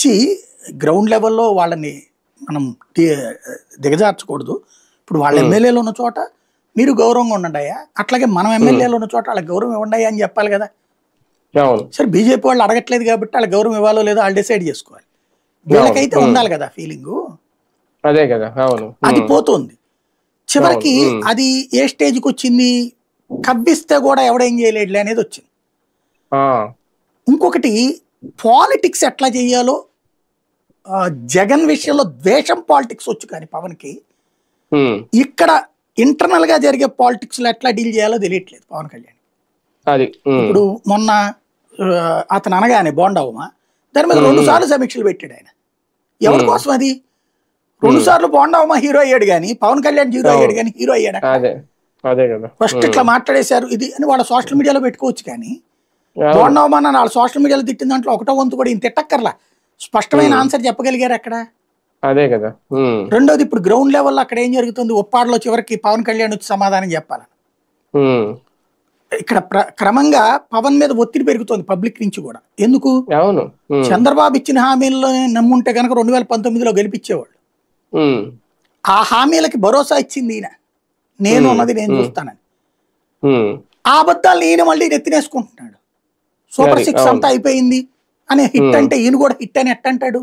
వచ్చి గ్రౌండ్ లెవెల్లో వాళ్ళని మనం దిగజార్చకూడదు. ఇప్పుడు వాళ్ళ ఎమ్మెల్యేలు ఉన్న చోట మీరు గౌరవంగా ఉండండియా, అట్లాగే మనం ఎమ్మెల్యేలు ఉన్న చోట వాళ్ళకి గౌరవం ఇవ్వండి అని చెప్పాలి కదా. సరే బీజేపీ వాళ్ళు అడగట్లేదు కాబట్టి వాళ్ళకి గౌరవం ఇవ్వాలో లేదో వాళ్ళు డిసైడ్ చేసుకోవాలి. వీళ్ళకైతే ఉండాలి కదా ఫీలింగు. అదే కదా, అవును. అది పోతుంది చివరికి. అది ఏ స్టేజ్కి వచ్చింది, కవ్విస్తే కూడా ఎవడేం చేయలేడులే అనేది వచ్చింది. ఇంకొకటి పాలిటిక్స్ ఎట్లా చేయాలో, జగన్ విషయంలో ద్వేషం పాలిటిక్స్ వచ్చు కానీ పవన్కి ఇక్కడ ఇంటర్నల్ గా జరిగే పాలిటిక్స్ లో ఎట్లా డీల్ చేయాలో తెలియట్లేదు పవన్ కళ్యాణ్. ఇప్పుడు మొన్న అతను అనగానే బోండావుమా దాని మీద 2 సార్లు సమీక్షలు పెట్టాడు ఆయన. ఎవరి కోసం అది? 2 సార్లు బోండావుమా హీరో అయ్యాడు కానీ పవన్ కళ్యాణ్ హీరో అయ్యాడు కానీ హీరో అయ్యాడు. ఫస్ట్ ఇట్లా మాట్లాడేశారు ఇది అని వాళ్ళ సోషల్ మీడియాలో పెట్టుకోవచ్చు కానీ బోండావుమా అని వాళ్ళ సోషల్ మీడియాలో తిట్టిన దాంట్లో 1వ వంతు కూడా ఇంత తిట్టక్కర్లా, స్పష్టమైన ఆన్సర్ చెప్పగలిగారు అక్కడ. అదే కదా. రెండోది ఇప్పుడు గ్రౌండ్ లెవెల్లో అక్కడ ఏం జరుగుతుంది, ఉప్పాడలో చివరికి పవన్ కళ్యాణ్ వచ్చి సమాధానం చెప్పాలని. ఇక్కడ క్రమంగా పవన్ మీద ఒత్తిడి పెరుగుతోంది పబ్లిక్ నుంచి కూడా. ఎందుకు? చంద్రబాబు ఇచ్చిన హామీల్లో నమ్ముంటే కనుక 2019లో గెలిపించేవాళ్ళు. ఆ హామీలకి భరోసా ఇచ్చింది ఈయన, నేను అన్నది నేను చూస్తానని. ఆ అబద్ధాలు ఈయన మళ్ళీ నెత్తినేసుకుంటున్నాడు. సూపర్ 6 అంతా అయిపోయింది అనే హిట్ అంటే ఈయన కూడా హిట్ అని ఎట్టంటాడు?